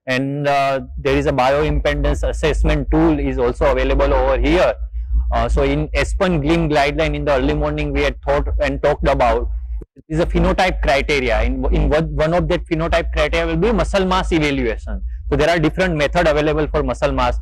and there is a bioimpedance assessment tool is also available over here. So in ESPN GLIM guideline in the early morning we had thought and talked about is a phenotype criteria. In one of that phenotype criteria will be muscle mass evaluation. So there are different methods available for muscle mass.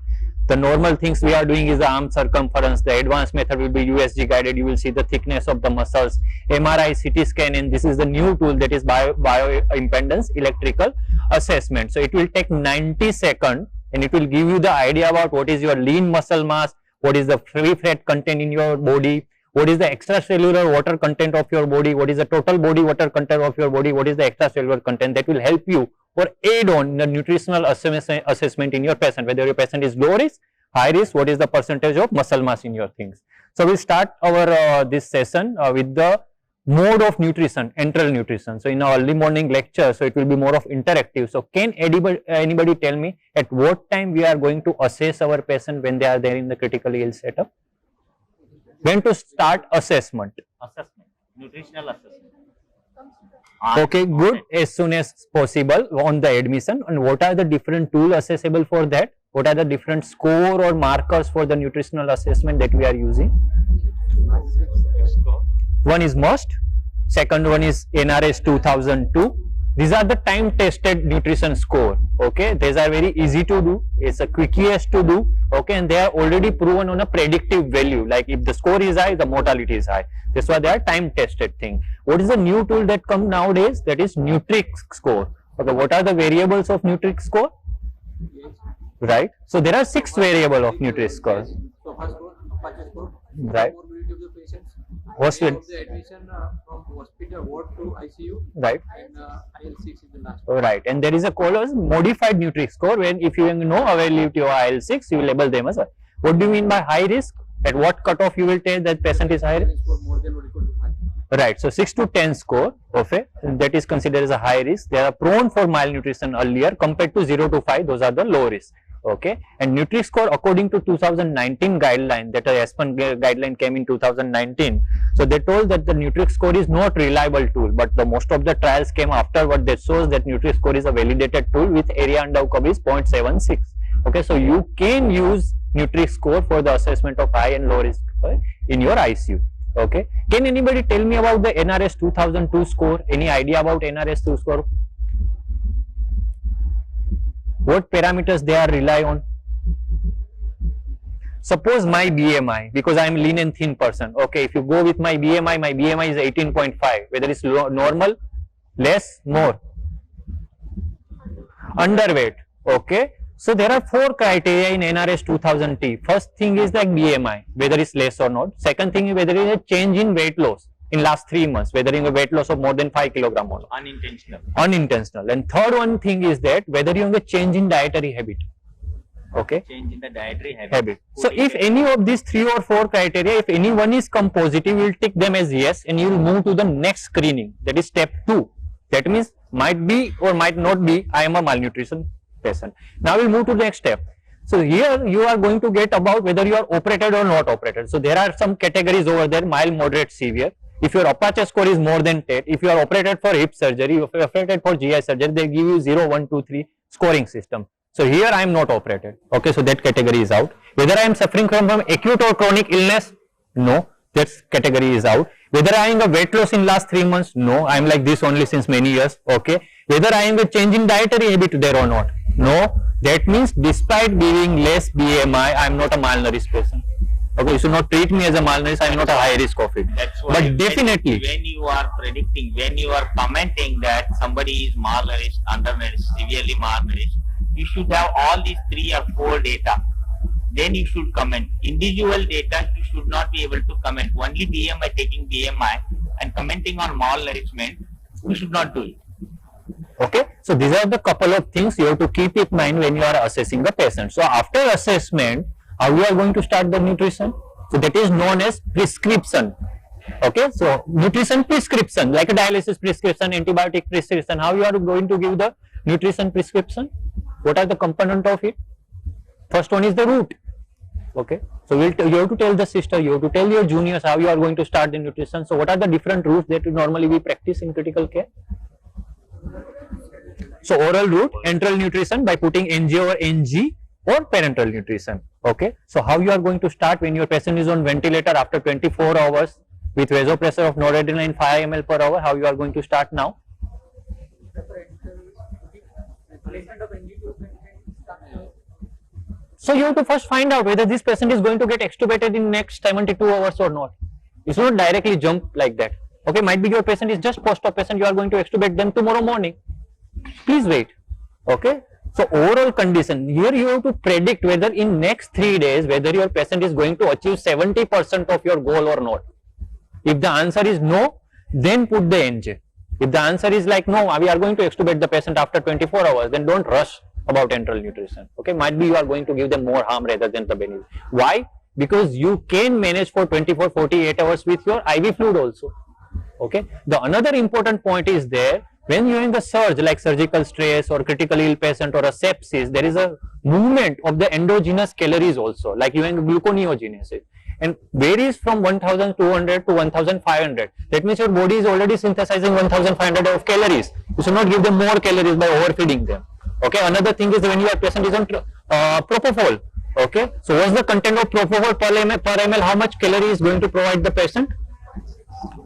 The normal things we are doing is the arm circumference. The advanced method will be USG guided. You will see the thickness of the muscles, MRI, CT scan, and this is the new tool that is bioimpedance electrical assessment. So it will take 90 seconds and it will give you the idea about what is your lean muscle mass, what is the free fat content in your body, what is the extracellular water content of your body, what is the total body water content of your body, what is the extracellular content. That will help you or aid on the nutritional assessment in your patient, whether your patient is low risk, high risk, what is the percentage of muscle mass in your things. So we'll start our this session with the mode of nutrition, enteral nutrition. So in our early morning lecture, so it will be more of interactive. So can anybody tell me at what time we are going to assess our patient when they are there in the critically ill setup? When to start assessment? Nutritional assessment. Okay, good. As soon as possible on the admission. And what are the different tools accessible for that? What are the different score or markers for the nutritional assessment that we are using? One is MUST, second one is NRS 2002. These are the time tested nutrition score. Okay, these are very easy to do. It's the quickest to do. Okay, and they are already proven on a predictive value. Like if the score is high, the mortality is high. That's why they are time tested thing. What is the new tool that comes nowadays? That is Nutrix score. Okay, what are the variables of Nutrix score? Right. So there are 6 variables of Nutrix score. Right. Hospital. The admission from hospital ward to ICU. Right. And IL6 is the last. Right. And there is a call as modified Nutrix score. When if you know availability of IL6, you will label them as a. What do you mean by high risk? At what cutoff you will tell that patient is high risk? More than or equal to 5. Right. So 6 to 10 score. Okay. That is considered as a high risk. They are prone for malnutrition earlier compared to 0 to 5. Those are the low risk. Okay, and Nutrix score according to 2019 guideline, that ESPN guideline came in 2019. So they told that the Nutrix score is not reliable tool, but the most of the trials came afterward that shows that Nutrix score is a validated tool with area under curve is 0.76. Okay, so you can use Nutrix score for the assessment of high and low risk in your ICU. Okay, can anybody tell me about the NRS 2002 score? Any idea about NRS 2 score? What parameters they are rely on? Suppose my BMI, because I am lean and thin person. Okay, if you go with my BMI is 18.5. Whether it's normal, less, more, underweight. Okay, so there are 4 criteria in NRS 2000T. First thing is like BMI, whether it's less or not. Second thing is whether it is a change in weight loss in last 3 months, whether in a weight loss of more than 5 kilogram or not. Unintentional. And third one thing is that whether you have a change in dietary habit. Okay. Change in the dietary habit. So if any of these 3 or 4 criteria, if any one is come positive, you will tick them as yes, and you will move to the next screening. That is step 2. That means might be or might not be I am a malnutrition patient. Now we will move to the next step. So here you are going to get about whether you are operated or not operated. So there are some categories over there: mild, moderate, severe. If your Apache score is more than 10, if you are operated for hip surgery, if you are operated for GI surgery, they give you 0, 1, 2, 3 scoring system. So here I am not operated. Okay, so that category is out. Whether I am suffering from acute or chronic illness, no, that category is out. Whether I am a weight loss in last 3 months, no, I am like this only since many years. Okay, whether I am a change in dietary habit there or not, no. That means despite being less BMI, I am not a malnourished person. Okay, you should not treat me as a malnourished. I am not a high risk of it. That's why but definitely, when you are predicting, when you are commenting that somebody is malnourished, undernourished, severely malnourished, you should have all these 3 or 4 data. Then you should comment. Individual data you should not be able to comment. Only BMI, taking BMI and commenting on malnourishment, you should not do it. Okay, so these are the couple of things you have to keep in mind when you are assessing the patient. So after assessment, how we are going to start the nutrition? So that is known as prescription. Okay, so nutrition prescription, like a dialysis prescription, antibiotic prescription. How you are going to give the nutrition prescription? What are the component of it? First one is the route. Okay, so you have to tell the sister, you have to tell your juniors how you are going to start the nutrition. So what are the different routes that normally we practice in critical care? So oral route, enteral nutrition by putting NG or NG or parenteral nutrition. Okay. So how you are going to start when your patient is on ventilator after 24 hours with vasopressor of noradrenaline 5 ml per hour? How you are going to start now? So you have to first find out whether this patient is going to get extubated in next 72 hours or not. It's not directly jump like that. Okay, might be your patient is just post-op patient, you are going to extubate them tomorrow morning. Please wait. Okay. So overall condition, here you have to predict whether in next 3 days, whether your patient is going to achieve 70% of your goal or not. If the answer is no, then put the NJ. If the answer is like no, we are going to extubate the patient after 24 hours, then don't rush about enteral nutrition. Okay, might be you are going to give them more harm rather than the benefit. Why? Because you can manage for 24-48 hours with your IV fluid also. Okay. The another important point is there, when you are in the surge like surgical stress or critical ill patient or a sepsis, there is a movement of the endogenous calories also, like you have gluconeogenesis, and varies from 1200 to 1500. That means your body is already synthesizing 1500 of calories. You should not give them more calories by overfeeding them. Okay. Another thing is when your patient is on propofol. Okay. So what's the content of propofol per ml? How much calorie is going to provide the patient?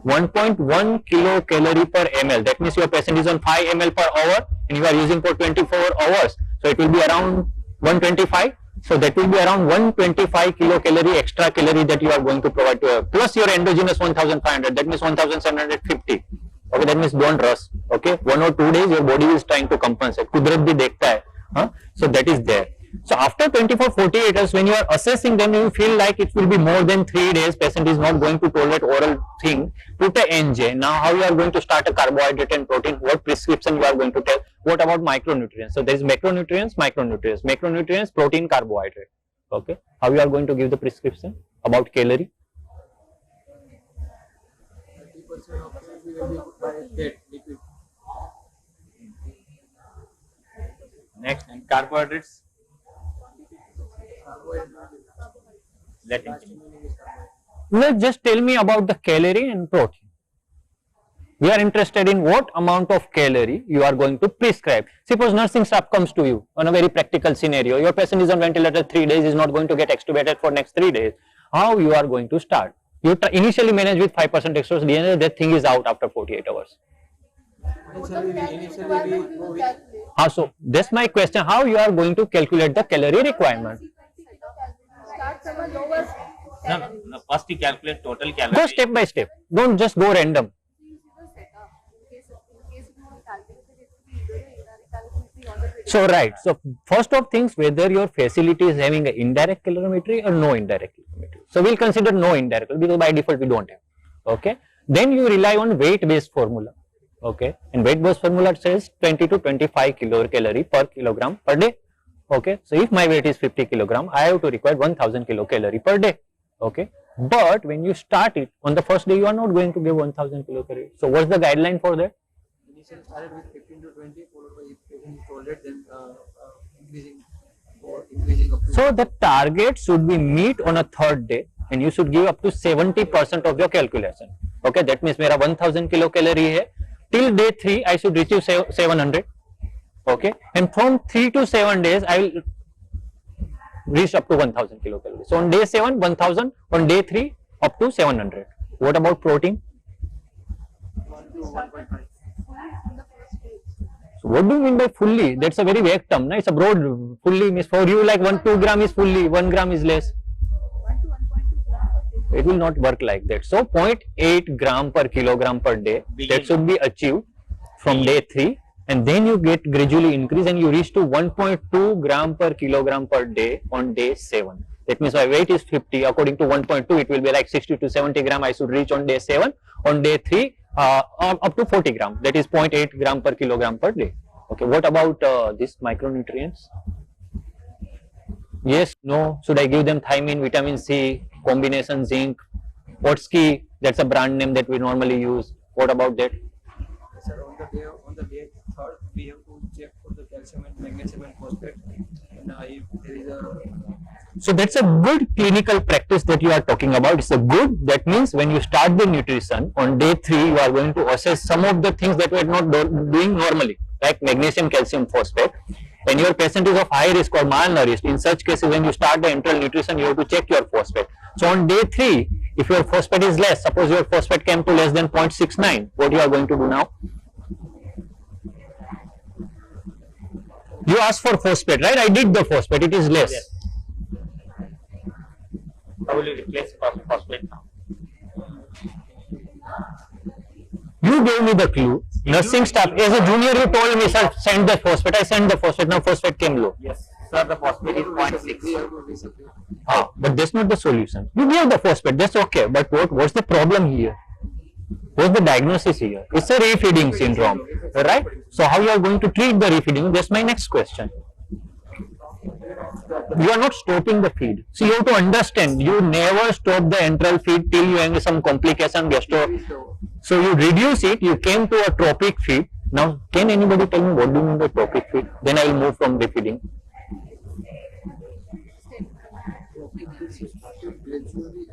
1.1 kilocalorie per ml. That means your patient is on 5 ml per hour and you are using for 24 hours. So it will be around 125. So that will be around 125 kilocalorie extra calorie that you are going to provide to her. Plus your endogenous 1500. That means 1750. Okay, that means don't rush. Okay, 1 or 2 days your body is trying to compensate. Kudrat bhi dekhta hai. Huh? So that is there. So after 24-48 hours, when you are assessing them, you feel like it will be more than 3 days, patient is not going to tolerate oral thing, put a NJ. Now how you are going to start a carbohydrate and protein, what prescription you are going to tell, what about micronutrients? So there is macronutrients, macronutrients, protein, carbohydrate. Okay, how you are going to give the prescription about calorie? 30% of it will be put by fat, liquid. Next, and carbohydrates. Let him finish. Well, just tell me about the calorie and protein. We are interested in what amount of calorie you are going to prescribe. Suppose nursing staff comes to you on a very practical scenario. Your patient is on ventilator 3 days, is not going to get extubated for next 3 days. How you are going to start? You initially manage with 5% dextrose DNA, that thing is out after 48 hours. Initially we go with So that's my question. How you are going to calculate the calorie requirement? Start from a lower No, first you calculate total calorie. Go step by step. Don't just go random. So right. So first of things, whether your facility is having an indirect calorimetry or no indirect calorimetry. So we'll consider no indirect because by default we don't have. Okay. Then you rely on weight-based formula. Okay. And weight-based formula says 20 to 25 kilocalorie per kilogram per day. Okay. So if my weight is 50 kilogram, I have to require 1000 kilocalorie per day. Okay. But when you start it on the first day, you are not going to give 1000 kilocalorie. So what's the guideline for that? initially started with 15 to 20, followed by if patient is tolerate, then increasing up to. So the target should be meet on a third day, and you should give up to 70% of your calculation. Okay, that means मेरा 1000 kilocalorie है. Till day 3 I should reach 700. Okay, and from 3 to 7 days I will reach up to 1000 kilocalories. So on day 7 1000, on day 3 up to 700. What about protein? 1 to 1.5. So what do you mean by fully? That's a very vague term. No? It's a broad. Fully means for you like 1-2 gram is fully, 1 gram is less. 1 to 1.2 grams. It will not work like that. So 0.8 gram per kilogram per day, that should be achieved from day 3, and then you get gradually increase and you reach to 1.2 gram per kilogram per day on day 7. That means my weight is 50. According to 1.2, it will be like 60 to 70 gram I should reach on day 7. On day 3, up to 40 gram. That is 0.8 gram per kilogram per day. Okay. What about these micronutrients? Yes, no. Should I give them thiamine, vitamin C, combination zinc, Otsky? That's a brand name that we normally use. What about that? Sir, on the day 3rd, we have to check for the calcium and magnesium and phosphate. And if there is a So that's a good clinical practice that you are talking about. It's a good, that means when you start the nutrition on day 3, you are going to assess some of the things that we are not doing normally, like magnesium calcium phosphate, and your patient is of high risk or malnourished, in such cases when you start the enteral nutrition, you have to check your phosphate. So on day 3, if your phosphate is less, suppose your phosphate came to less than 0.69, what you are going to do now? You asked for phosphate, right? I did the phosphate, it is less. Yes. How will you replace phosphate now? You gave me the clue. Nursing staff, as a junior, you told me, sir, send the phosphate. I sent the phosphate. Now phosphate came low. Yes, sir, the phosphate is 0.6. We have to resupply. But that's not the solution. You gave the phosphate, that's okay. But what's the problem here? What's the diagnosis here? It's a refeeding syndrome, right? So how you are going to treat the refeeding? That's my next question. You are not stopping the feed. So you have to understand, you never stop the enteral feed till you have some complication, So you reduce it, you came to a tropic feed. Now, can anybody tell me what do you mean by tropic feed? Then I will move from refeeding. Gradually,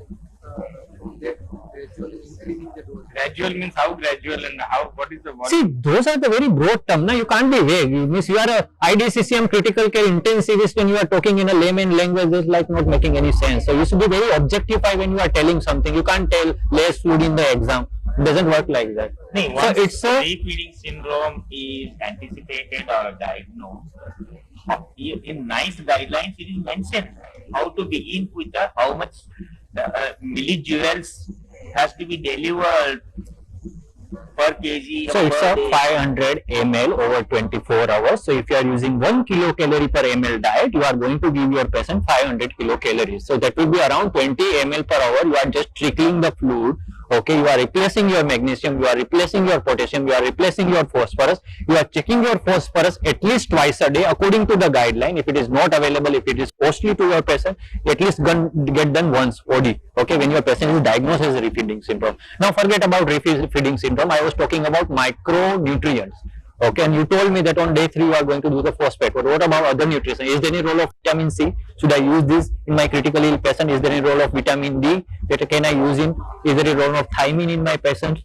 from that, gradually increasing the dose. Gradual means how gradual and how, what is the what? See, those are the very broad terms. Now, you can't be vague. You means you are a IDCCM critical care intensivist and you are talking in a layman language. That's like not making any sense. So you should be very objectified when you are telling something. You can't tell less food in the exam. It doesn't work like that. No, So once it's a refeeding syndrome is anticipated or diagnosed, in NICE guidelines it is mentioned how to begin with the how much millijoules has to be delivered per kg. So it's per a day. 500 ml over 24 hours. So if you are using 1 kilocalorie per ml diet, you are going to give your patient 500 kilocalories. So that will be around 20 ml per hour. You are just trickling the fluid. Okay, you are replacing your magnesium, you are replacing your potassium, you are replacing your phosphorus. You are checking your phosphorus at least twice a day according to the guideline. If it is not available, if it is costly to your patient, at least get done once OD. Okay, when your patient is diagnosed as refeeding syndrome. Now forget about refeeding syndrome. I was talking about micronutrients. Okay, and you told me that on day 3 you are going to do the phosphate. But what about other nutrition? Is there any role of vitamin C? Should I use this in my critically ill patient? Is there any role of vitamin D that can I use in? Is there a role of thiamine in my patient?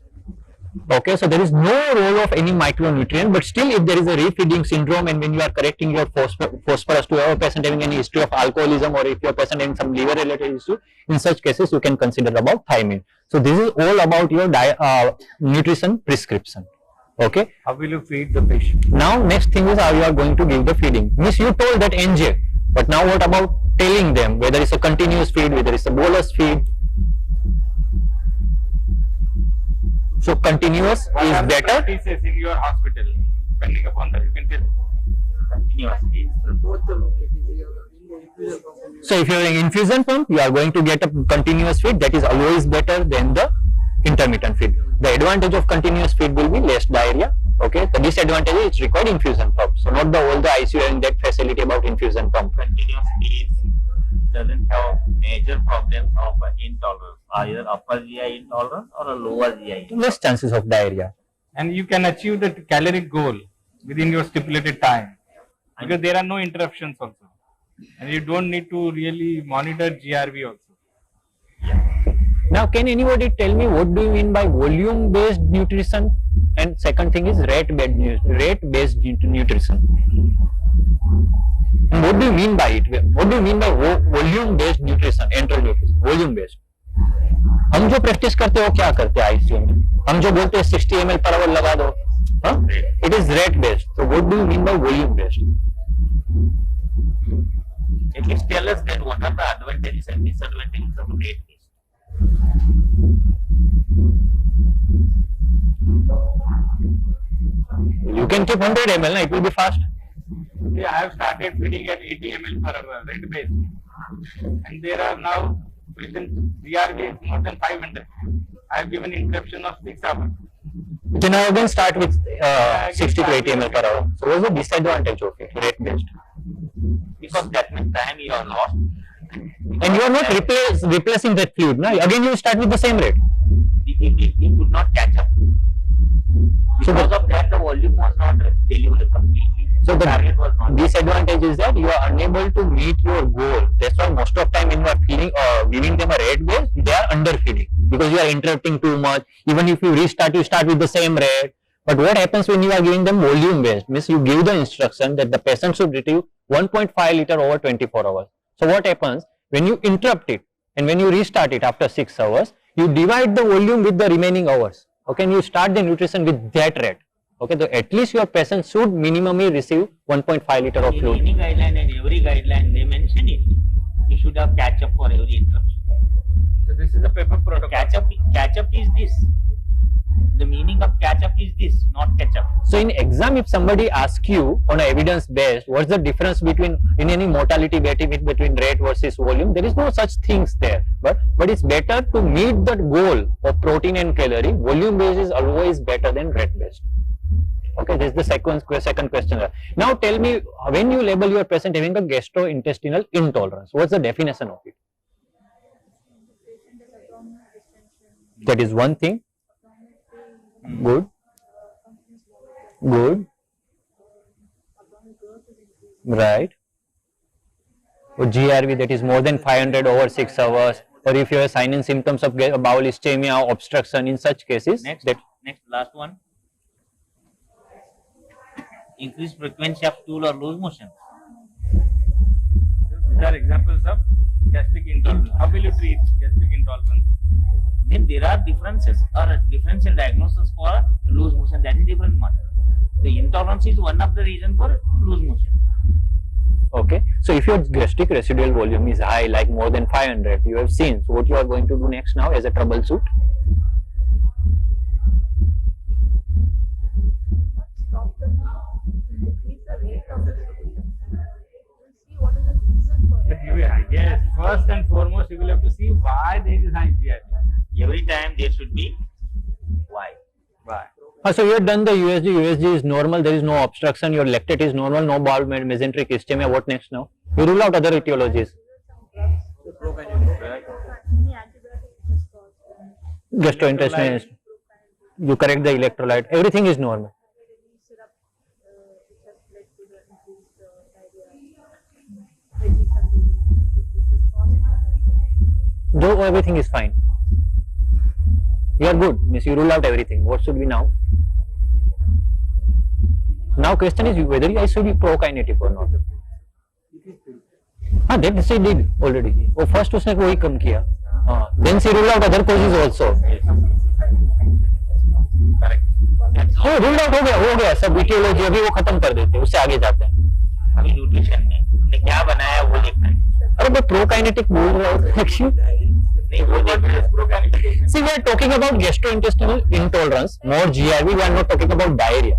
Okay, so there is no role of any micronutrient, but still if there is a refeeding syndrome and when you are correcting your phosphorus to your patient having any history of alcoholism or if your patient having some liver related issue, in such cases you can consider about thiamine. So this is all about your nutrition prescription. Okay. How will you feed the patient? Now next thing is how you are going to give the feeding. Means you told that NJ, but now what about telling them whether it's a continuous feed, whether it's a bolus feed? So continuous What is are the better. practices in your hospital? Depending upon that, you can tell. Continuous is Both the in the infusion pump. So if you are in infusion pump, you are going to get a continuous feed that is always better than the intermittent feed. The advantage of continuous feed will be less diarrhea. Okay, the disadvantage is it's required infusion pump. So not all the ICU having that facility about infusion pump. continuous is doesn't have major problems of intolerance, either upper GI intolerance or a lower GI. Less chances of diarrhea. And you can achieve the caloric goal within your stipulated time. Because there are no interruptions also. And you don't need to really monitor GRV also. Now, can anybody tell me what do you mean by volume-based nutrition? And second thing is rate-based nutrition. And what do you mean by it? What do you mean by volume-based nutrition, enteral nutrition, volume-based? हम जो practice करते हो क्या करते हैं ICU में? हम जो बोलते हैं 60 ml per hour लगा दो, हाँ? It is rate-based. So what do you mean by volume-based? At least tell us that what are the advantages and disadvantages of rate based. You can keep 100 ml, na? It will be fast. I have started feeding at 80 ml per hour, rate based. And there are now within GRV more than 500. I have given interruption of 6 hours. Then I again start with 60 to 80 ml per hour. So what is the disadvantage of it, rate-based? Because that much time you are lost. And you are not replacing that fluid. No? Again, you start with the same rate. It could not catch up. So Because of that, the volume was not delivered completely. So the target was not. disadvantage is that you are unable to meet your goal. That's why most of the time when you are feeding giving them a rate base, they are underfeeding because you are interrupting too much. Even if you restart, you start with the same rate. But what happens when you are giving them volume based? Means you give the instruction that the patient should retrieve 1.5 liter over 24 hours. So what happens when you interrupt it and when you restart it after 6 hours, you divide the volume with the remaining hours. Okay, and you start the nutrition with that rate. Okay, so at least your patient should minimally receive 1.5 liter of In fluid. any guideline and every guideline they mention it. You should have catch up for every interruption. So this is the paper protocol. Catch up is this. The meaning of catch up is this, not catch up. So in exam, if somebody asks you on a evidence based, what's the difference between in any mortality between rate versus volume? There is no such things there. But it's better to meet that goal of protein and calorie. Volume based is always better than rate based. Okay, this is the second question. Now tell me, when you label your patient having a gastrointestinal intolerance, what's the definition of it? That is one thing. Good. Right. Or GRV that is more than 500 over 6 hours, or if you have sign and symptoms of bowel ischemia or obstruction, in such cases. Next, last one. Increased frequency of stool or loose motion. These are examples of gastric intolerance. How will you treat gastric intolerance? Then there are differences or differential diagnosis for loose motion. That is different matter. The intolerance is one of the reasons for loose motion. Okay, so if your gastric residual volume is high, like more than 500, you have seen. So what you are going to do next now as a troubleshoot? Stop the increase the rate of the see what is the reason for it. Yes, first and foremost, you will have to see why there is high GI. Every time there should be why. Why? So you have done the USG is normal, there is no obstruction, your lactate is normal, no bowel mesenteric ischemia. What next now? You rule out other etiologies. Any antibiotic just cause Gastrointestinal, you correct the electrolyte, everything is normal. syrup which has led to the increased diarrhea, which is caused. Though everything is fine. You are good, means you rule out everything. What should be now? Now question is whether I should be prokinetic or not. हाँ, that she did already. वो first उसने वही कम किया. हाँ, then she ruled out other causes also. Correct. हाँ, ruled out हो गया सब etiology अभी वो खत्म कर देते हैं, उससे आगे जाते हैं. अभी न्यूट्रिशन में हमने क्या बनाया वो देखना है. अरे मैं prokinetic बोल रहा हूँ actually. नहीं वो देखना है. See, we are talking about gastrointestinal intolerance, more GRV. We are not talking about diarrhea.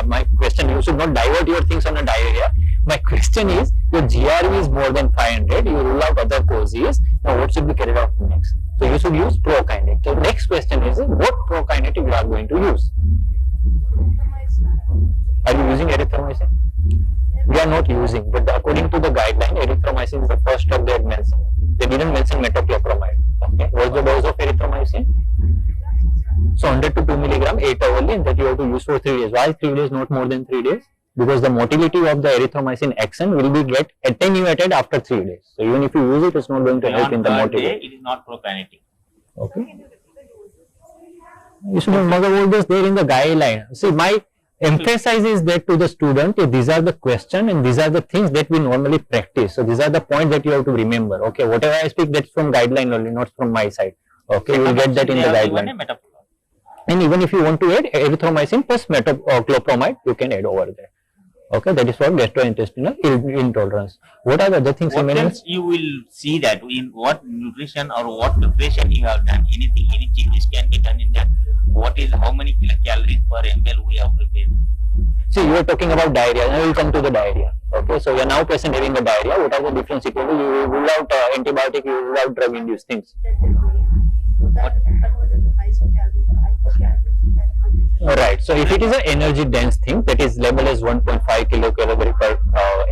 My question: you should not divert your things on a diarrhea. My question is, your GRV is more than 500. You rule out other causes. Now, what should be carried out next? So you should use prokinetic. So next question is, what prokinetic you are going to use? Are you using erythromycin? We are not using, but according to the guideline, erythromycin is the first drug they had mentioned. They didn't mention metoclopramide. Okay, what's the dose of erythromycin? So 100 to 2 milligram 8 hourly, and that you have to use for 3 days. Why 3 days, not more than 3 days? Because the motility of the erythromycin action will be get attenuated after 3 days. So even if you use it, it's not going to help in the Beyond third day, motility. it is not prokinetic. Okay. You should not mother all this there in the guideline. See, my emphasis is that to the student, these are the questions and these are the things that we normally practice. So these are the points that you have to remember. Okay, whatever I speak, that's from guideline only, not from my side. Okay, you will get that in the guideline. And even if you want to add erythromycin plus metoclopramide, you can add over there. Okay, that is for gastrointestinal intolerance. What are the other things? What else you will see that in what nutrition or what preparation you have done, anything, any changes can be done in that. What is, how many kilocalories per ml we have prepared. See, you are talking about diarrhea. Now we will come to the diarrhea. Okay, so you are now patient having a diarrhea. What are the different situations? You will rule out antibiotic, you will rule out drug induced things. That converted to high calories or hypocalories. Right. So if it is an energy dense thing that is labeled as 1.5 kilocalorie per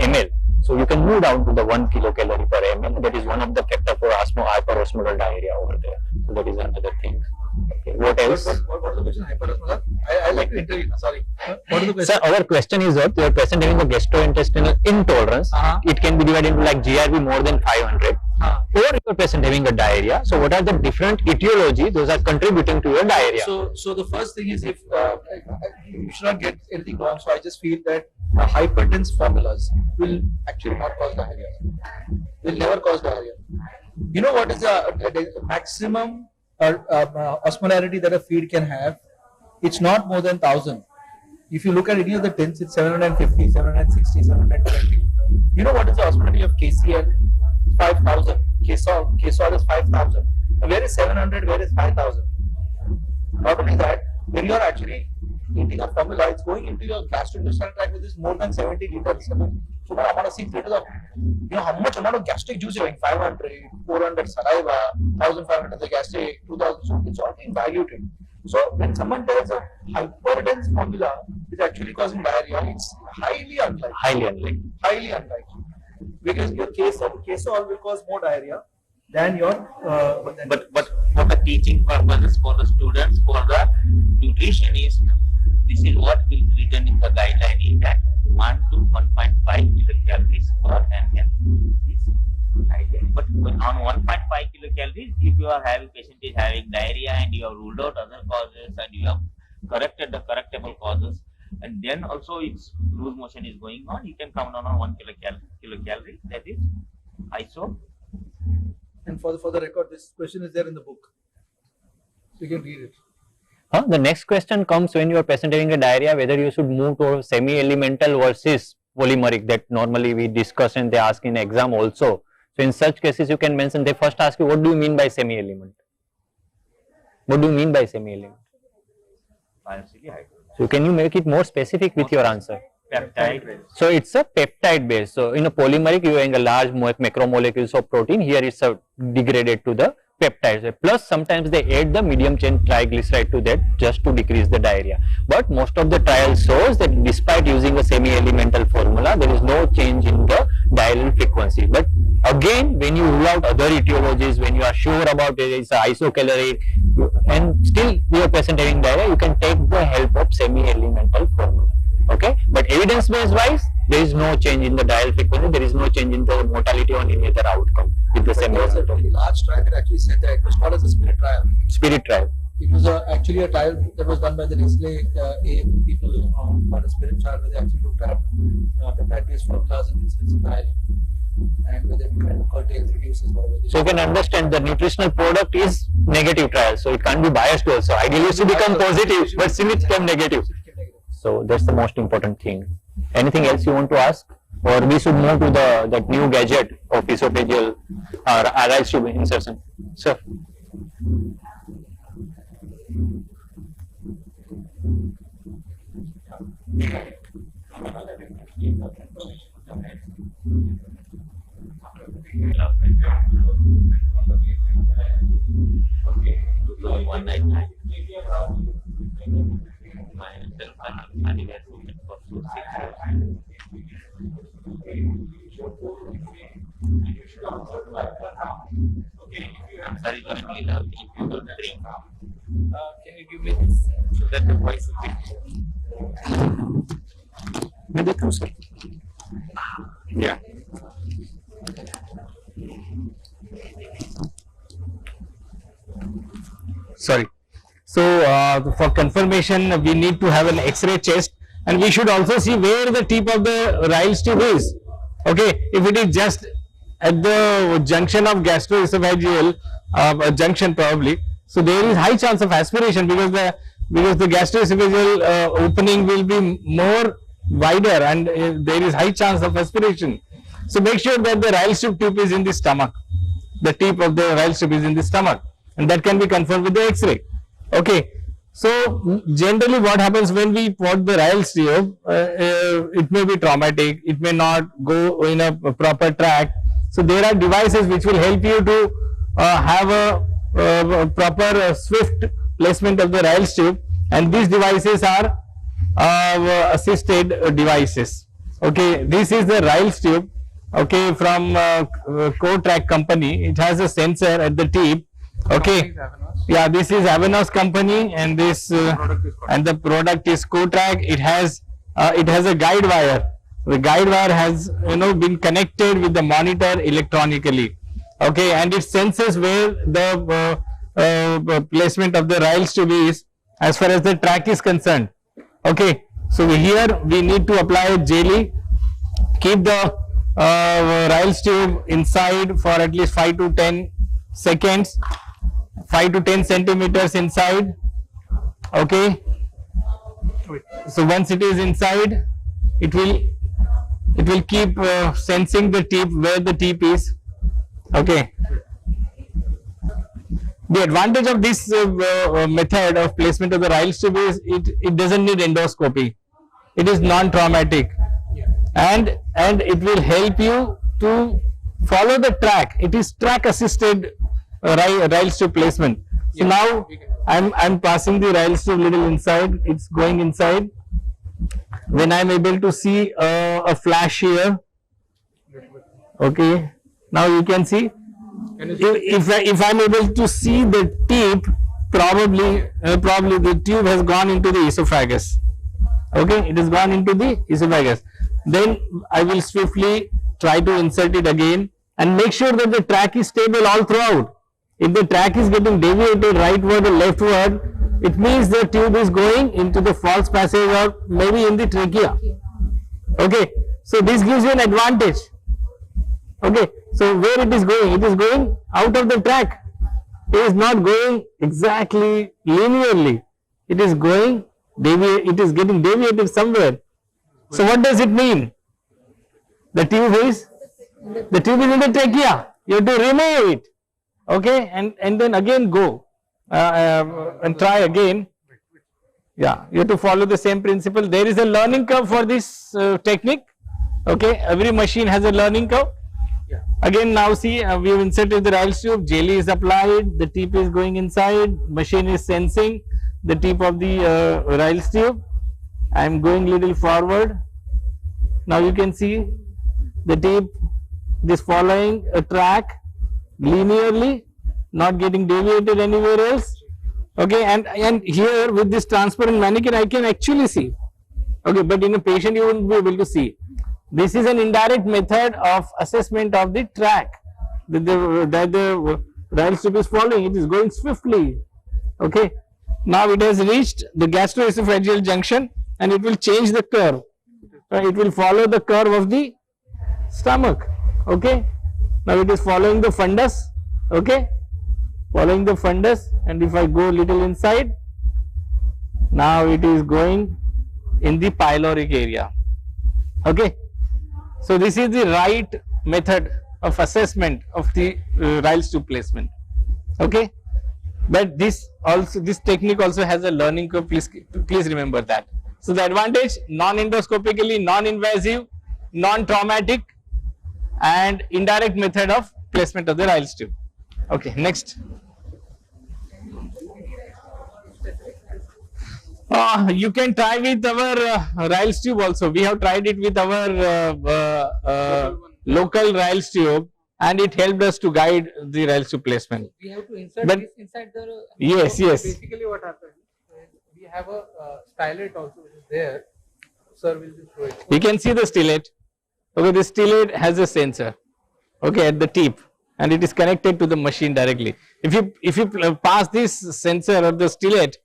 ml, so you can move down to the 1 kilocalorie per ml. That is one of the factor for hyperosmolar diarrhea over there. So that is another thing. Okay. What else? What is the question? Hyperosmolar? I like to interview. Sorry. What is the question? Sir, our question is that your patient having a gastrointestinal intolerance, it can be divided into like GRV more than 500. or your patient having a diarrhea. So what are the different etiology those are contributing to your diarrhea? So the first thing is, if you should not get anything wrong. So I just feel that hypertense formulas will actually not cause diarrhea. Will never cause diarrhea. You know what is the maximum osmolarity that a feed can have? It's not more than 1000. If you look at any of the tints, it's 750, 760, 720. You know what is the osmolarity of KCl? 5000. Ksol is 5000. Where is 700? Where is 5000? Not only that, when you are actually eating a formula, it's going into your gastrointestinal tract, which is more than 70 liters. So now amount of 6 liters of, how much amount of gastric juice you're having? 500, 400 saliva, 1500 the gastric, 2000. So it's all being diluted. So when someone tells a hyperdense formula is actually causing diarrhea, it's highly unlikely. Highly unlikely. Because your KSOL will cause more diarrhea than your. But for the teaching purposes, for the students, for the nutritionist, this is what is written in the guideline, is that 1 to 1.5 kilocalories per ml. But on 1.5 kilocalories, if you are having patient is having diarrhea and you have ruled out other causes and you have corrected the correctable causes, and then also its loose motion is going on, you can come down on 1 kilocalorie. That is ISO. And for the record, this question is there in the book. So you can read it. The next question comes when you are patient having a diarrhea, whether you should move to semi-elemental versus polymeric, that normally we discuss and they ask in exam also. So in such cases, you can mention, they first ask you, what do you mean by semi-element? What do you mean by semi-element? So can you make it more specific with your answer? Peptide. So it's a peptide base. So in a polymeric, you are having a large macromolecules of protein. Here it's degraded to the peptides. Plus sometimes they add the medium chain triglyceride to that just to decrease the diarrhea. But most of the trials shows that despite using a semi-elemental formula, there is no change in the diarrheal frequency. But again, when you rule out other etiologies, when you are sure about it is isocaloric, and still your patient having diarrhea, you can take the help of semi-elemental formula. Okay, but evidence-based wise, there is no change in the diarrheal frequency, there is no change in the mortality or any other outcome with the same. There was a very large trial that actually said that it was called as a spirit trial. Spirit trial. It was actually a trial that was done by the Nestle people called a spirit trial, where they actually looked at peptide-based formulas and incidence of diarrhea, and where they kind of curtails, reduces, whatever. So you can understand the nutritional product is negative trial, so it can't be biased also. Ideally it should become positive, but still it became negative. So that's the most important thing. Anything else you want to ask? Or we should move to that new gadget of esophageal aral tube insertion. Sir. Sorry, currently now if you will drink. Can you give me this? So that the voice will be. Yeah. Sorry. So for confirmation, we need to have an X-ray chest, and we should also see where the tip of the Ryle's tube is. Okay, if it is just at the junction of gastroesophageal junction probably, so there is high chance of aspiration because the gastroesophageal opening will be more wider, and there is high chance of aspiration. So make sure that the Ryle's tube is in the stomach. The tip of the Ryle's tube is in the stomach, and that can be confirmed with the X-ray. Okay, so generally what happens when we put the Ryle's tube, it may be traumatic, it may not go in a proper track. So there are devices which will help you to have a proper swift placement of the Ryle's tube, and these devices are assisted devices. Okay, this is the Ryle's tube. Okay, from Co-Track company. It has a sensor at the tip. Okay. Yeah, this is Avanos company, and this and the product is Co-Track. It has a guide wire. The guide wire has been connected with the monitor electronically. Okay, and it senses where the placement of the Ryle's tube is as far as the track is concerned. Okay, so here we need to apply a jelly, keep the Ryle's tube inside for at least 5 to 10 seconds, 5 to 10 centimeters inside. Okay, so once it is inside, it will keep sensing the tip, where the tip is. Okay. The advantage of this method of placement of the Ryle's tube is it doesn't need endoscopy. It is non-traumatic, and it will help you to follow the track. It is track assisted Ryle's tube placement. So now I'm passing the Ryle's tube little inside. It's going inside. When I'm able to see a flash here, okay, now you can see. If I'm able to see the tip, probably the tube has gone into the esophagus. Okay, it has gone into the esophagus. Then I will swiftly try to insert it again and make sure that the track is stable all throughout. If the track is getting deviated rightward or leftward, it means the tube is going into the false passage or maybe in the trachea. Okay, so this gives you an advantage. Okay, so where it is going out of the track. It is not going exactly linearly. It is going it is getting deviated somewhere. So what does it mean? The tube is in the trachea. You have to remove it. Okay, and then again go and try again. Yeah, you have to follow the same principle. There is a learning curve for this technique. Okay, every machine has a learning curve. Again, now see, we have inserted the Ryle's tube, jelly is applied, the tip is going inside, machine is sensing the tip of the Ryle's tube. I am going little forward. Now you can see the tip is following a track linearly, not getting deviated anywhere else. Okay, and here with this transparent mannequin I can actually see. Okay, but in a patient you won't be able to see. This is an indirect method of assessment of the track that the Ryle's tube is following. It is going swiftly. Okay. Now it has reached the gastroesophageal junction and it will change the curve. It will follow the curve of the stomach. Okay. Now it is following the fundus. Okay. Following the fundus, and if I go little inside, now it is going in the pyloric area. Okay. So this is the right method of assessment of the Ryle's tube placement. Okay, but this technique also has a learning curve. Please remember that. So the advantage: non-endoscopically, non-invasive, non-traumatic, and indirect method of placement of the Ryle's tube. Okay, next. You can try with our Ryle's tube also. We have tried it with our local Ryle's tube, and it helped us to guide the Ryle's tube placement. We have to insert But- this inside the. Yes, yes. Basically, what happens is we have a stylet also which is there. Sir will just show it. You can see the stylet. Okay, the stylet has a sensor. Okay, at the tip, and it is connected to the machine directly. If you pass this sensor or the stylet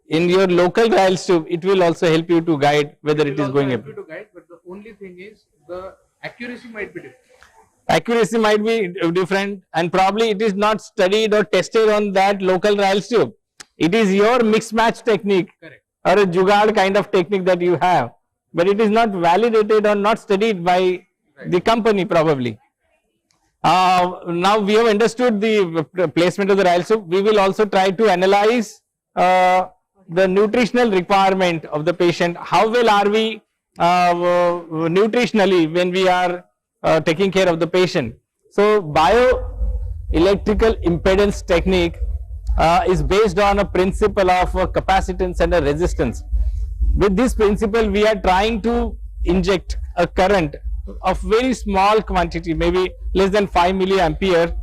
in your local Ryle's tube, it will also help you to guide whether it is going up. To guide, but the only thing is the accuracy might be different. Accuracy might be different, and probably it is not studied or tested on that local Ryle's tube. It is your mix match technique. Correct. Or a jugaad kind of technique that you have, but it is not validated or not studied by the company probably. Now we have understood the placement of the Ryle's tube. We will also try to analyze the nutritional requirement of the patient. How well are we nutritionally when we are taking care of the patient? So bioelectrical impedance technique is based on a principle of capacitance and a resistance. With this principle, we are trying to inject a current of very small quantity, maybe less than 5 milliampere.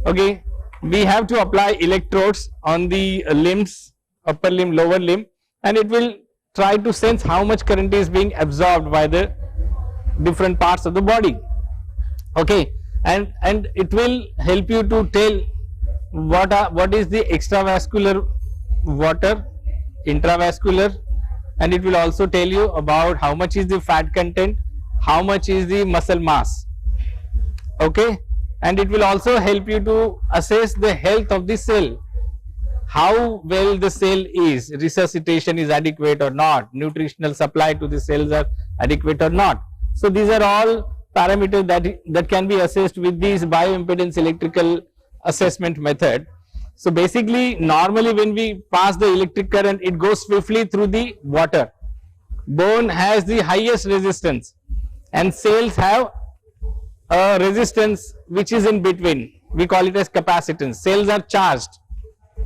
Okay, we have to apply electrodes on the limbs, upper limb, lower limb, and it will try to sense how much current is being absorbed by the different parts of the body. Okay, and it will help you to tell what is the extravascular water, intravascular, and it will also tell you about how much is the fat content, how much is the muscle mass. Okay, and it will also help you to assess the health of the cell, how well the cell is, resuscitation is adequate or not, nutritional supply to the cells are adequate or not. So these are all parameters that can be assessed with this bioimpedance electrical assessment method. So basically, normally when we pass the electric current, it goes swiftly through the water. Bone has the highest resistance and cells have a resistance which is in between. We call it as capacitance. Cells are charged.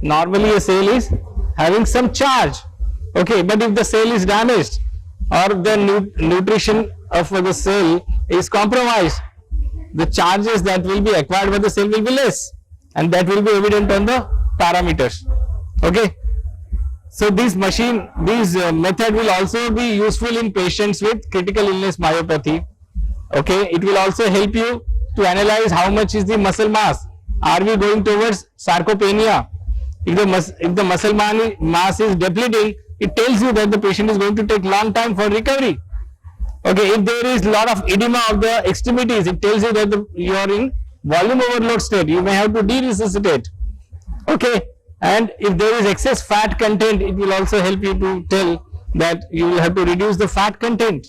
Normally a cell is having some charge. Okay, but if the cell is damaged or the nutrition of the cell is compromised, the charges that will be acquired by the cell will be less, and that will be evident on the parameters. Okay, so this method will also be useful in patients with critical illness myopathy. Okay, it will also help you to analyze how much is the muscle mass. Are we going towards sarcopenia? If the muscle mass is depleting, it tells you that the patient is going to take long time for recovery. Okay, if there is lot of edema of the extremities, it tells you that you are in volume overload state. You may have to de-resuscitate. Okay, and if there is excess fat content, it will also help you to tell that you will have to reduce the fat content.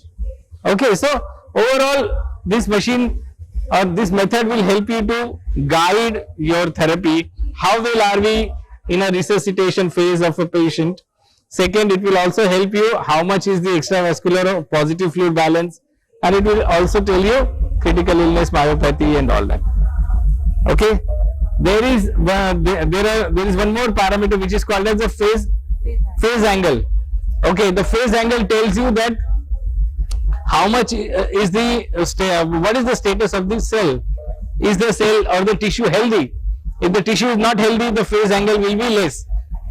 Okay, so overall, this machine or this method will help you to guide your therapy. How well are we in a resuscitation phase of a patient? Second, it will also help you how much is the extravascular or positive fluid balance, and it will also tell you critical illness myopathy and all that. Okay, there is one more parameter which is called as the phase angle. Okay, the phase angle tells you that how much is what is the status of the cell. Is the cell or the tissue healthy? If the tissue is not healthy, the phase angle will be less.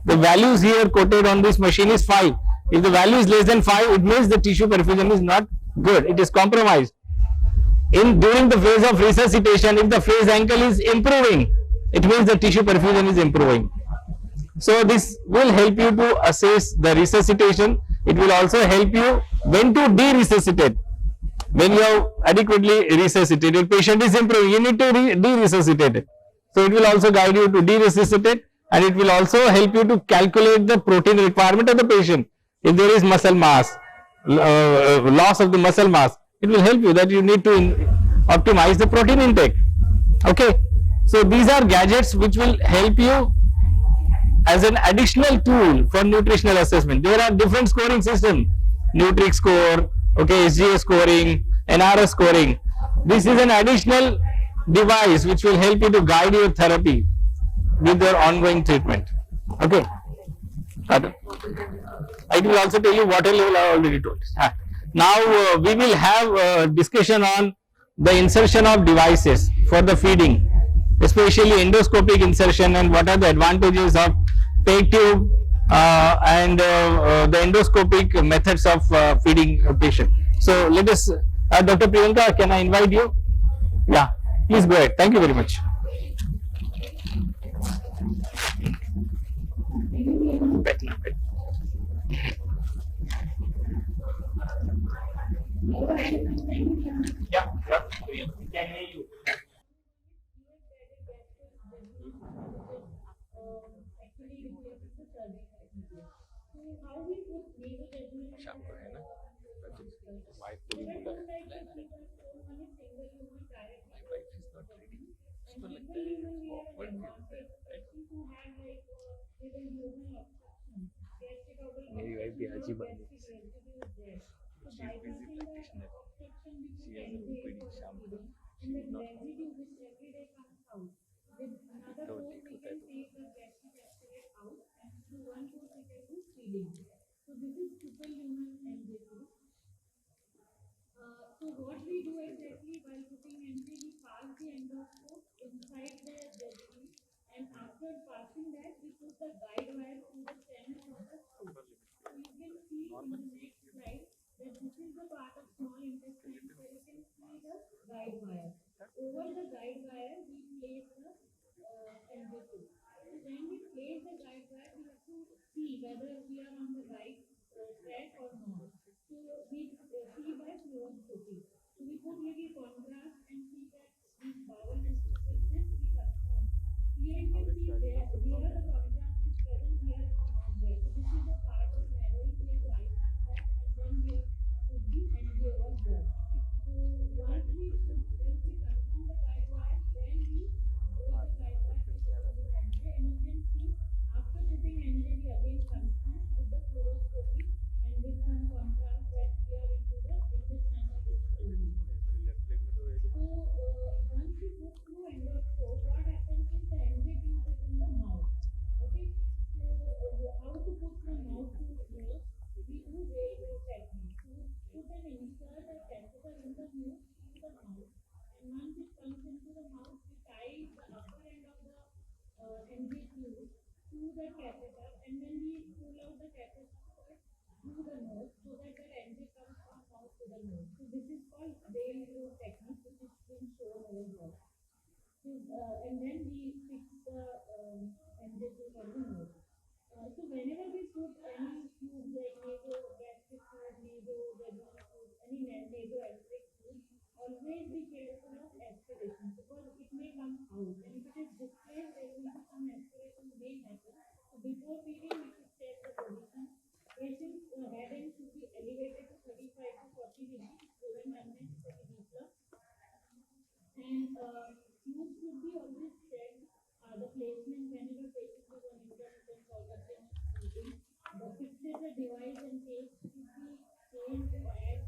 The values here quoted on this machine is 5. If the value is less than 5, it means the tissue perfusion is not good, it is compromised. During the phase of resuscitation, if the phase angle is improving, it means the tissue perfusion is improving. So this will help you to assess the resuscitation. It will also help you when to de-resuscitate. When you have adequately resuscitated, patient is improving, you need to de-resuscitate it. So it will also guide you to de-resuscitate, and it will also help you to calculate the protein requirement of the patient. If there is muscle mass, loss of the muscle mass, it will help you that you need to optimize the protein intake. Okay, so these are gadgets which will help you as an additional tool for nutritional assessment. There are different scoring systems, Nutric score, okay, SGA scoring, NRS scoring. This is an additional device which will help you to guide your therapy with your ongoing treatment. Okay, it will also tell you water level. I already told. Now we will have a discussion on the insertion of devices for the feeding, especially endoscopic insertion, and what are the advantages of peg tube and the endoscopic methods of feeding a patient. So let us, Dr. Priyanka, can I invite you? Yeah, please go ahead. Thank you very much. Yeah, we can hear you. मेरी wife भी अजीब है, she is busy practitioner, she has a OPD शाम को, she is not तो ठीक होता है So what we do exactly while putting entry, we pass the endoscope inside the veggie, and after passing that, we put the guide wire through the channel of the scoop. So you can see in the next slide that this is the part of small intestine where you can see the guide wire. Over the guide catheter, and then we pull out the catheter through the nose so that the entry comes from mouth to the nose. So this is called veil root technique, which is being shown over here. And then we fix the entry tube on the nose. So whenever we put any tube like nasal gastric tube, nasal vaginal tube, any nasogastric tube, always be careful of aspiration because it may come out, and if it is displaced, there will be some aspiration may happen. So before feeding, we should check the position. Patient's head end should be elevated to 35 to 40 degrees to prevent unnecessary reflux. And tubes should be always checked. The placement whenever patient is on intermittent or continuous feeding. The fixator device and tape should be changed as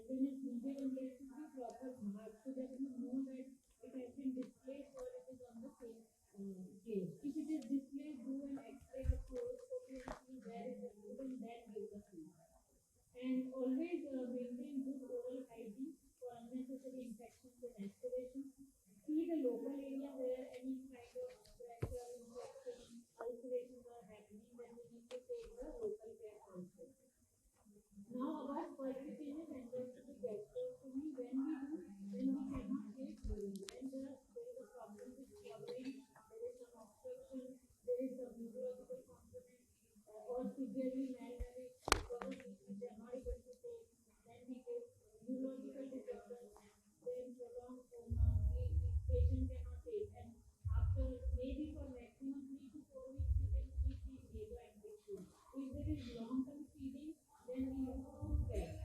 when it's needed, and there should be proper mark so that you know that it has been displaced or it is on the same place. If it is displaced, do an X-ray or fluoroscopy and see where is the tube and then give the feed. And always maintain good oral hygiene for unnecessary infections and aspirations. See the local area where any kind of pressure, infection, ulcerations are happening, then we need to take the local care also. Now about percutaneous endoscopy gastrostomy, when we cannot take urine, when there is a problem with swallowing, there is some obstruction, there is some neurological component, or severely malnourished because they are not able to take, then we give neurological disturbance, then prolonged coma, patient cannot take, and after maybe for maximum 3 to 4 weeks we can keep these nasogastric tubes. If there is long-term feeding, then we use food bag.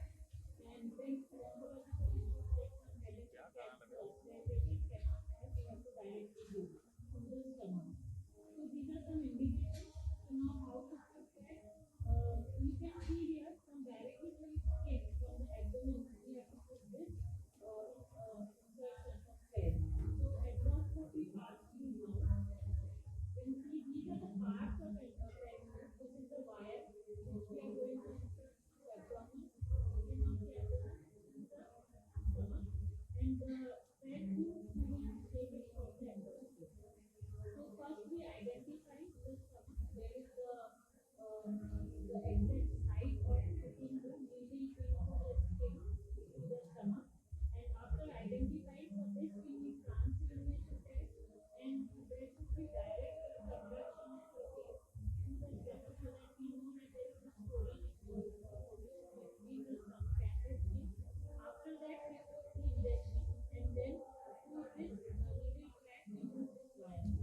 And when oncological issues like some head and neck cancers, where patient cannot have, we have to directly give to the stomach. So these are some indications. So now how to put that? You can see here from directly from skin, from the abdomen, we have to put this insertion of thread. So endoscopy parts you know. Then see these are the parts of pregnant. This is the wire which we are going to insert to abdomen, skin of the abdomen, to the stomach, and the thread tube we will take it from the endoscopy. So first we identify the stomach. There is the exact site of putting the needle into the skin to the stomach. And after identifying for this, we need transillumination test, and there should be direct conduction of protein to the stomach so that we know that there is a swollen between the stomach and the skin. After that, we put the injection, and then through this needle track, we move this wire.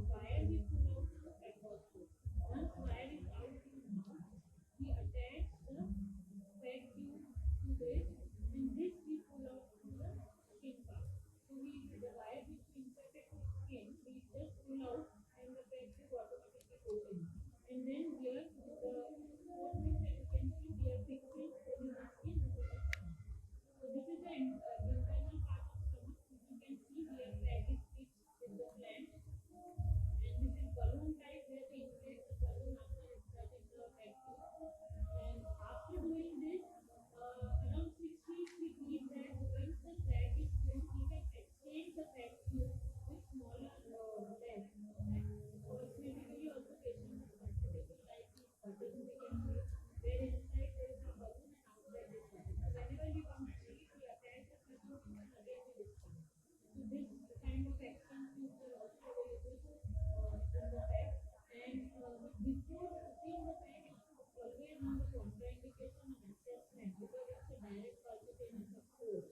Wire we pull out to the endoscope. Once wire is out in the mouth, we attach the peg tube to this, and this we pull out to the skin part. So the wire which we inserted to skin, we just pull out and the peg tube automatically opens. And then here the fourth thing that you can see, we are fixing this is the skin, this is the stomach. So this is the internal part of stomach. You can see here peg is fixed with the gland. And this is balloon type where we inflate the balloon after inserting the peg tube. And after doing this, around 6 weeks we keep that. Once the flag is full, we can exchange the peg tube with smaller legs. Cosmetically also patient is comfortable, like he's hurting, we can see where inside there is a balloon and outside this balloon. So whenever we want to treat, we attach the peg tube and again we disconnect. So this kind of exchange tubes are also available in the peg. And before putting the peg, you should always know the contraindication and assessment because it's a direct percutaneous approach.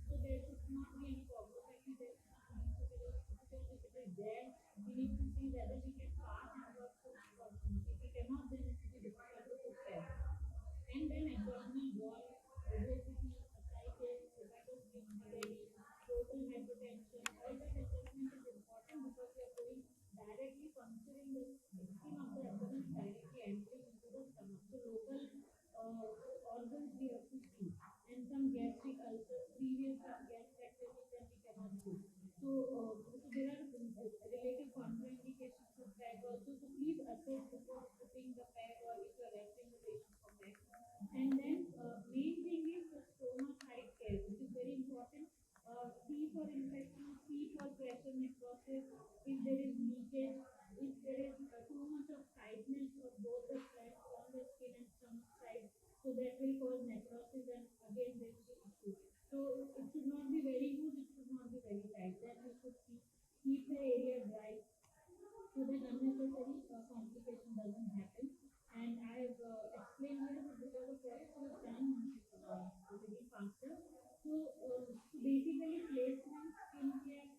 So there should not be any coagulopathy, there should not be difficult. If it is there, we need to see whether we can pass and work for opportunity. If we cannot, then it will be difficult to put peg. And then abdominal wall, obesity, ascites, hepatosplenomegaly, total hypertension, all that assessment is important because we are going directly puncturing the skin of the abdomen directly entering into the stomach. So local organs we have to see, and some gastric ulcers, previous gastrectomy, then we cannot do. So there are related contraindications of PEG also. So please assess before putting the PEG or if you are referring the patient for PEG. And then main thing is the stoma site care, which is very important. See for infection, see for pressure necrosis, if there is leakage, if there is too much of tightness of both the flesh on the skin and stomach side, so that will cause necrosis and again there will be issue. So it should not be very loose, it should not be very tight. Then we should keep the area dry so that unnecessary complication doesn't happen. And I have explained here that because of process of time, a little faster. So basically, placement, skincare,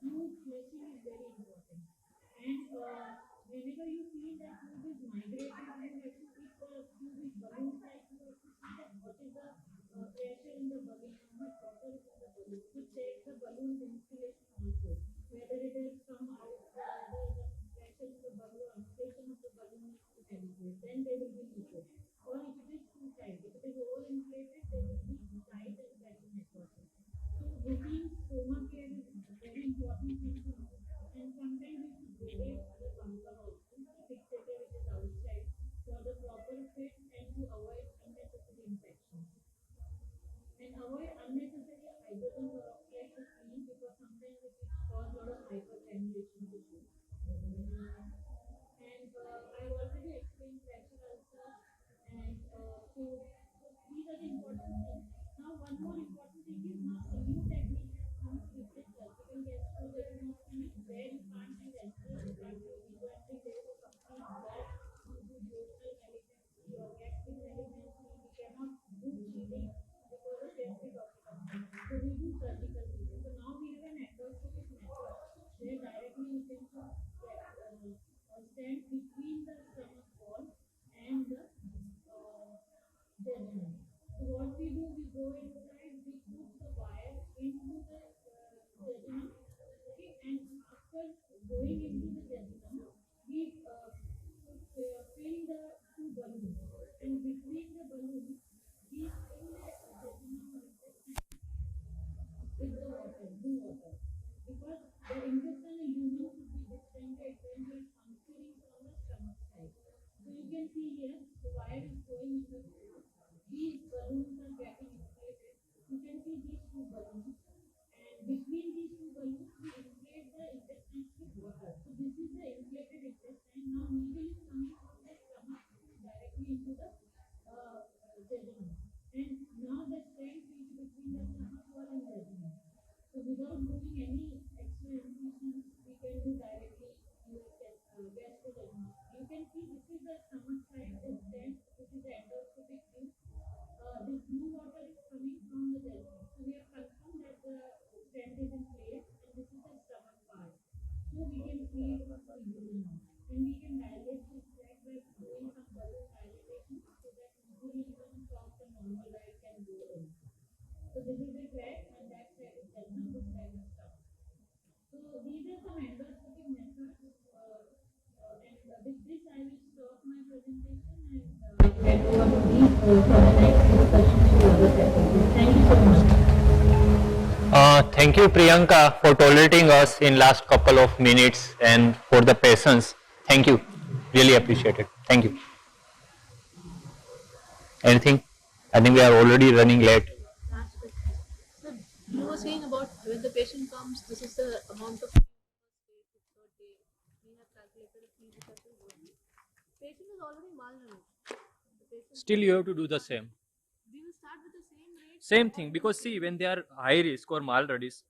fluid flushing is very important. And whenever you feel that fluid is migrating, you have to keep the fluid is balloon type. You have to see that what is the pressure in the balloon, how much water is in the balloon. To check the balloon insulation also, whether it is from outside, whether the pressure in the balloon, inflation of the balloon is adequate, then there will be leakage. Or if it is too tight, if it is overinflated, there will be tight and very necrosis. So routine stoma care is very important thing to know. And sometimes we should rotate the bunker also, the fixator which is outside, for the proper fit and to avoid unnecessary infections. And avoid unnecessary hydrogen peroxide to clean because sometimes it cause a lot of hypertension issues. And I've already explained pressure ulcer, and so these are the important things. Now, one more important thing is now a new technique has come with the surgical gastroenterology where you can't use enteral and cardiology. There is a complete block due to duodenal malignancy or gastric malignancy. We cannot do treating because of enterotoxin. So we do surgical treatment. So now we have an endoscopic method where directly you can put stand between the stomach wall and the jejunum. So what we do, we go inside, we put the wire into the jejunum, okay, and after going into the jejunum, we fill the two balloons, and between the balloons, we fill the jejunum with the water, blue water, because the intestinal lumen should be distended when we are puncturing from the stomach side. So you can see here, the wire is going in the floor. These balloons are getting inflated. You can see these two balloons, and between these two balloons, we inflate the intestine with water. So this is the inflated intestine. Now needle is coming from the stomach directly into the jejunum, and now the stent is between the stomach wall and jejunum. So without doing any extra infusions, we can do directly gastrodesmosis. You can see this is the stomach side, this stent, this is the endoscopic view. This blue water is coming from the jejunum. So we have confirmed that the stent is in place, and this is the stomach part. So we can create a insulin now, and we can dilate this tract by doing some balloon dilatation so that insulin even from the normal diet can go in. So this is the tract, and that tract is jejunum, this tract is stomach. So these are some endoscopic methods, and with this I will stop my presentation and hand over to me for the next discussion to other techniques. Thank you so much. Thank you, Priyanka, for tolerating us in last couple of minutes and for the patience. Thank you. Really appreciate it. Thank you. Anything? I think we are already running late. Last question. So you were saying about when the patient comes, this is the amount of fee first day to third day. We have calculated a fee because of what patient is already malnourished. The patient Still you have to do the same. we will start with the same rate. Same thing, because see, when they are high risk or malnourished,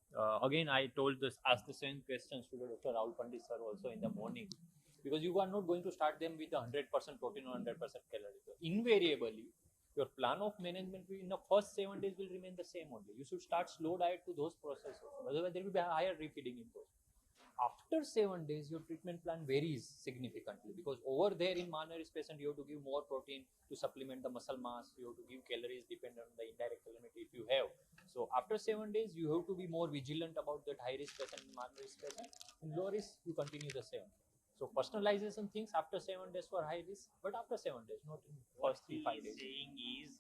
again I told this, ask the same questions to the Dr. Rahul Pandit sir also in the morning, because you are not going to start them with 100% protein or 100% calories. So invariably, your plan of management in the first 7 days will remain the same only. You should start slow diet to those processes, otherwise there will be a higher refeeding in those. After 7 days, your treatment plan varies significantly, because over there in malnourished patient, you have to give more protein to supplement the muscle mass. You have to give calories depending on the indirect telemetry if you have. So after 7 days, you have to be more vigilant about that high risk patient and malnourished patient. In low risk, you continue the same. So personalization things after 7 days for high risk, but after 7 days, not in first 3-5 days. Saying is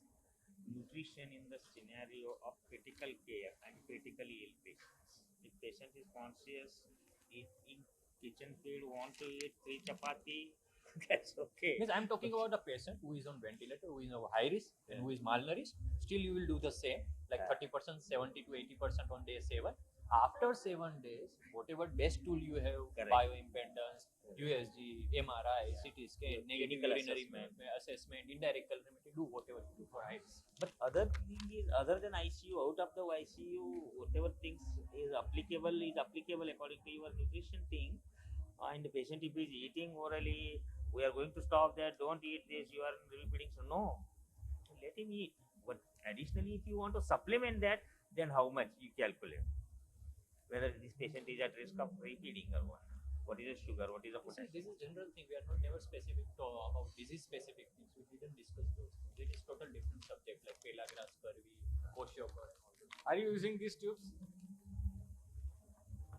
nutrition in the scenario of critical care and critically ill patients. If patient is conscious, if in kitchen field want to eat 3 chapati, that's okay. Means I'm talking about a patient who is on ventilator, who is of high risk, and who is malnourished. Still, you will do the same, like 30%, 70 to 80% on day 7. after 7 days, whatever best tool you have, Correct. bioimpedance, USG, MRI, CT scan, negative Clinical urinary assessment. assessment, indirect calorimetry, do whatever you do for heights. But other thing is, other than ICU, out of the ICU, whatever things is applicable according to your nutrition thing. And the patient if is eating orally, we are going to stop that. Don't eat this. You are repeating. So no, let him eat. But additionally, if you want to supplement that, then how much you calculate? Whether this patient is at risk of repeating or what? What is the sugar? What is the potassium? This is general thing. We are not never specific to about disease specific things. We didn't discuss those things. It is total different subject like pellagra, scurvy, kwashiorkor, and all those. Are you using these tubes?